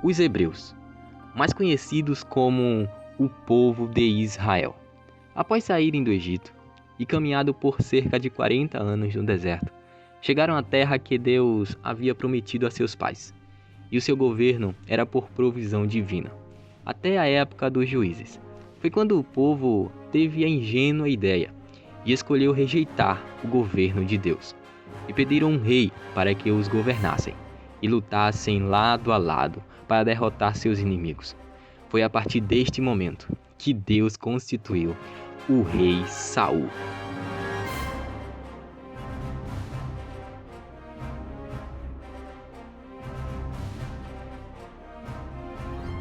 Os hebreus, mais conhecidos como o povo de Israel. Após saírem do Egito e caminhado por cerca de 40 anos no deserto, chegaram à terra que Deus havia prometido a seus pais, e o seu governo era por provisão divina, até a época dos juízes. Foi quando o povo teve a ingênua ideia e escolheu rejeitar o governo de Deus, e pediram um rei para que os governassem, e lutassem lado a lado para derrotar seus inimigos. Foi a partir deste momento que Deus constituiu o rei Saul.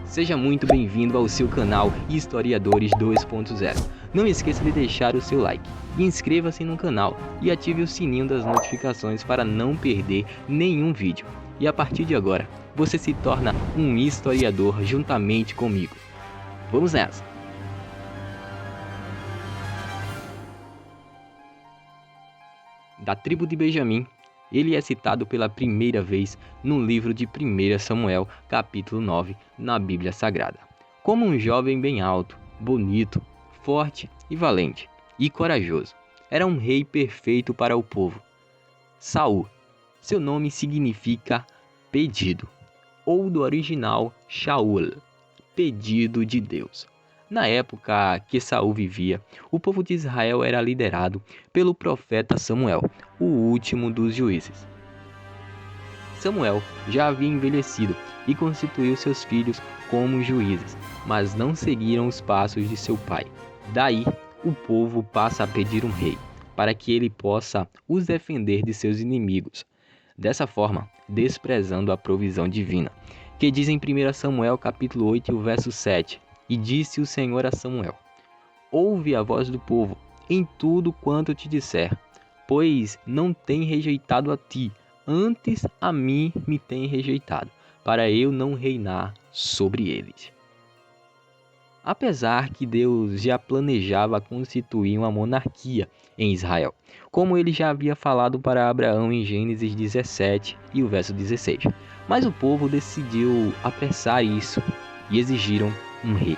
Seja muito bem-vindo ao seu canal Historiadores 2.0. Não esqueça de deixar o seu like e inscreva-se no canal e ative o sininho das notificações para não perder nenhum vídeo. E a partir de agora, você se torna um historiador juntamente comigo. Vamos nessa! Da tribo de Benjamim, ele é citado pela primeira vez no livro de 1 Samuel, capítulo 9, na Bíblia Sagrada, como um jovem bem alto, bonito, forte e valente, e corajoso. Era um rei perfeito para o povo. Saul, seu nome significa pedido, ou do original Shaul, pedido de Deus. Na época que Saul vivia, o povo de Israel era liderado pelo profeta Samuel, o último dos juízes. Samuel já havia envelhecido e constituiu seus filhos como juízes, mas não seguiram os passos de seu pai. Daí, o povo passa a pedir um rei, para que ele possa os defender de seus inimigos. Dessa forma, desprezando a provisão divina, que diz em 1 Samuel capítulo 8, verso 7, e disse o Senhor a Samuel: ouve a voz do povo em tudo quanto te disser, pois não tem rejeitado a ti, antes a mim me tem rejeitado, para eu não reinar sobre eles. Apesar que Deus já planejava constituir uma monarquia em Israel, como ele já havia falado para Abraão em Gênesis 17 e o verso 16, mas o povo decidiu apressar isso e exigiram um rei.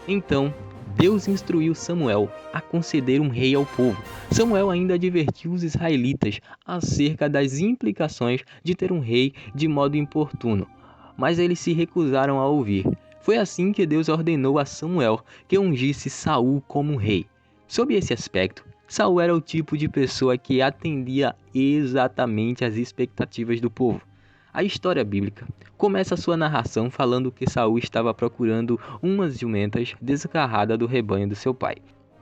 Então, Deus instruiu Samuel a conceder um rei ao povo. Samuel ainda advertiu os israelitas acerca das implicações de ter um rei de modo importuno, mas eles se recusaram a ouvir. Foi assim que Deus ordenou a Samuel que ungisse Saul como rei. Sob esse aspecto, Saul era o tipo de pessoa que atendia exatamente às expectativas do povo. A história bíblica começa sua narração falando que Saul estava procurando umas jumentas desgarradas do rebanho do seu pai,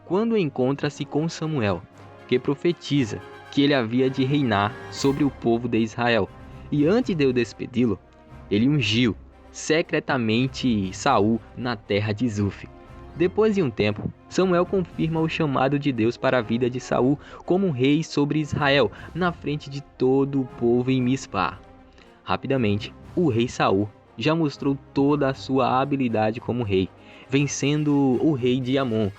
quando encontra-se com Samuel, que profetiza que ele havia de reinar sobre o povo de Israel. E antes de eu despedi-lo, ele ungiu secretamente Saul na terra de Zuf. Depois de um tempo, Samuel confirma o chamado de Deus para a vida de Saul como rei sobre Israel, na frente de todo o povo em Mispa. Rapidamente, o rei Saul já mostrou toda a sua habilidade como rei, vencendo o rei de Amon.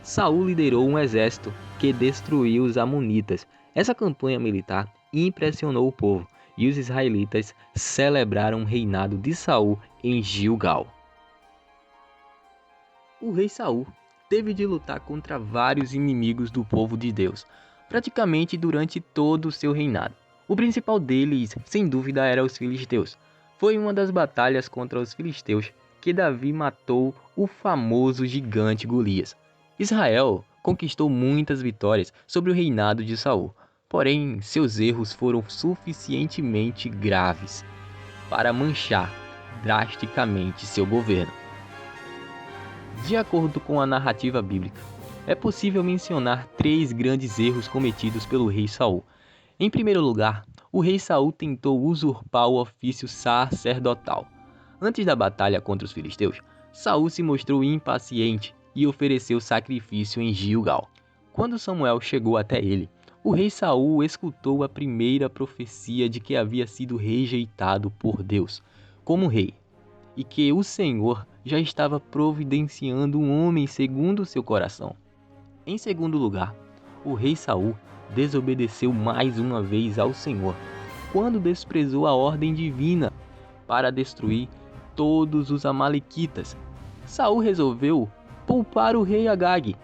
Saul liderou um exército que destruiu os amonitas. Essa campanha militar impressionou o povo, e os israelitas celebraram o reinado de Saul em Gilgal. O rei Saul teve de lutar contra vários inimigos do povo de Deus, praticamente durante todo o seu reinado. O principal deles, sem dúvida, era os filisteus. Foi uma das batalhas contra os filisteus que Davi matou o famoso gigante Golias. Israel conquistou muitas vitórias sobre o reinado de Saul, porém seus erros foram suficientemente graves para manchar drasticamente seu governo. De acordo com a narrativa bíblica, é possível mencionar 3 grandes erros cometidos pelo rei Saul. Em primeiro lugar, o rei Saul tentou usurpar o ofício sacerdotal. Antes da batalha contra os filisteus, Saul se mostrou impaciente e ofereceu sacrifício em Gilgal. Quando Samuel chegou até ele, o rei Saul escutou a primeira profecia de que havia sido rejeitado por Deus como rei, e que o Senhor já estava providenciando um homem segundo o seu coração. Em segundo lugar, o rei Saul desobedeceu mais uma vez ao Senhor. quando desprezou a ordem divina para destruir todos os amalequitas. Saul resolveu poupar o rei Agag,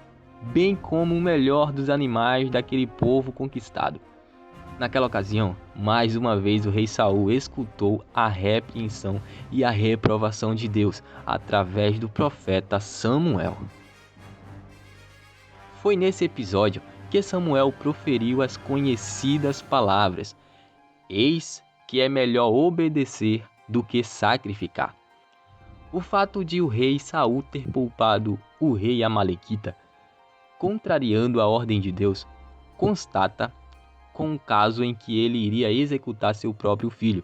bem como o melhor dos animais daquele povo conquistado. Naquela ocasião, mais uma vez o rei Saul escutou a repreensão e a reprovação de Deus através do profeta Samuel. Foi nesse episódio que Samuel proferiu as conhecidas palavras: "Eis que é melhor obedecer do que sacrificar." O fato de o rei Saul ter poupado o rei amalequita, contrariando a ordem de Deus, constata com o caso em que ele iria executar seu próprio filho,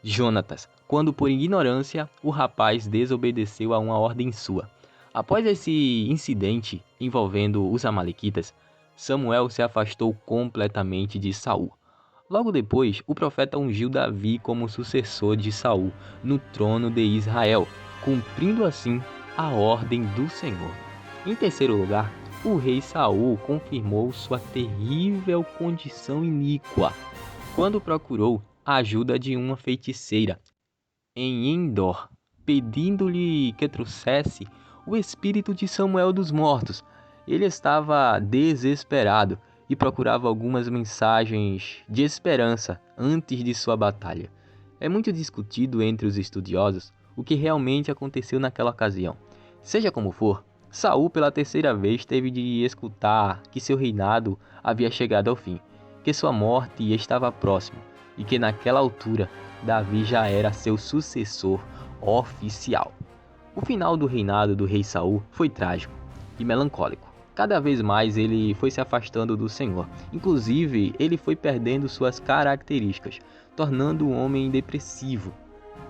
Jonatas, quando por ignorância o rapaz desobedeceu a uma ordem sua. Após esse incidente envolvendo os amalequitas, Samuel se afastou completamente de Saul. Logo depois, o profeta ungiu Davi como sucessor de Saul no trono de Israel, cumprindo assim a ordem do Senhor. Em terceiro lugar, o rei Saul confirmou sua terrível condição iníqua quando procurou a ajuda de uma feiticeira em Endor, pedindo-lhe que trouxesse o espírito de Samuel dos mortos. Ele estava desesperado e procurava algumas mensagens de esperança antes de sua batalha. É muito discutido entre os estudiosos o que realmente aconteceu naquela ocasião. Seja como for, Saul pela terceira vez teve de escutar que seu reinado havia chegado ao fim, que sua morte estava próxima e que naquela altura Davi já era seu sucessor oficial. O final do reinado do rei Saul foi trágico e melancólico. Cada vez mais ele foi se afastando do Senhor. Inclusive, ele foi perdendo suas características, tornando o homem depressivo,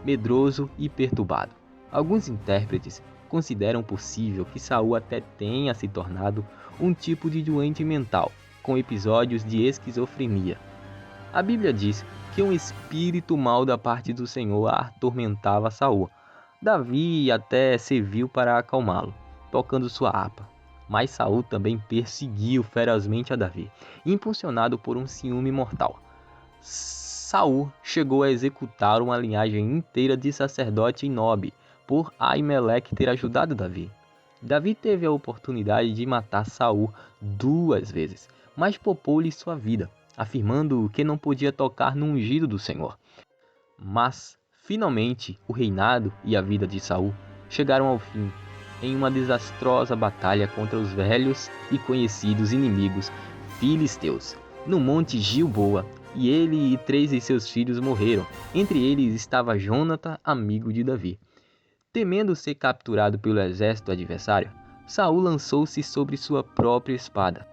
medroso e perturbado. Alguns intérpretes consideram possível que Saul até tenha se tornado um tipo de doente mental, com episódios de esquizofrenia. A Bíblia diz que um espírito mau da parte do Senhor atormentava Saul. Davi até serviu para acalmá-lo, tocando sua harpa. Mas Saul também perseguiu ferozmente a Davi, impulsionado por um ciúme mortal. Saul chegou a executar uma linhagem inteira de sacerdote em Nob, por Aimeleque ter ajudado Davi. Davi teve a oportunidade de matar Saul 2 vezes, mas poupou-lhe sua vida, afirmando que não podia tocar no ungido do Senhor. Mas, finalmente, o reinado e a vida de Saul chegaram ao fim em uma desastrosa batalha contra os velhos e conhecidos inimigos filisteus, no monte Gilboa, e ele e 3 de seus filhos morreram. Entre eles estava Jonatã, amigo de Davi. Temendo ser capturado pelo exército adversário, Saul lançou-se sobre sua própria espada.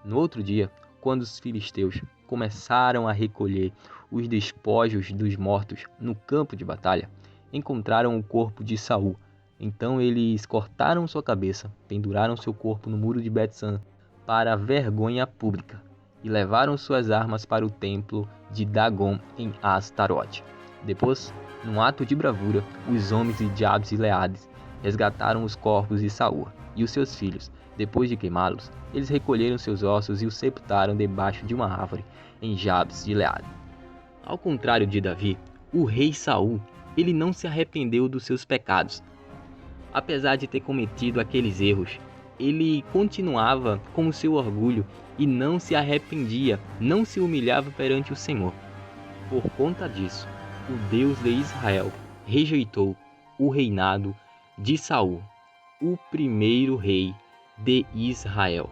No outro dia, quando os filisteus começaram a recolher os despojos dos mortos no campo de batalha, encontraram o corpo de Saul. Então eles cortaram sua cabeça, penduraram seu corpo no muro de Bet-san para a vergonha pública e levaram suas armas para o templo de Dagon em Astarote. Depois, num ato de bravura, os homens de Jabes e Gileade resgataram os corpos de Saul e os seus filhos. Depois de queimá-los, eles recolheram seus ossos e os sepultaram debaixo de uma árvore em Jabes de Gileade. Ao contrário de Davi, o rei Saul, ele não se arrependeu dos seus pecados. Apesar de ter cometido aqueles erros, ele continuava com o seu orgulho e não se arrependia, não se humilhava perante o Senhor. Por conta disso, o Deus de Israel rejeitou o reinado de Saul, o primeiro rei de Israel.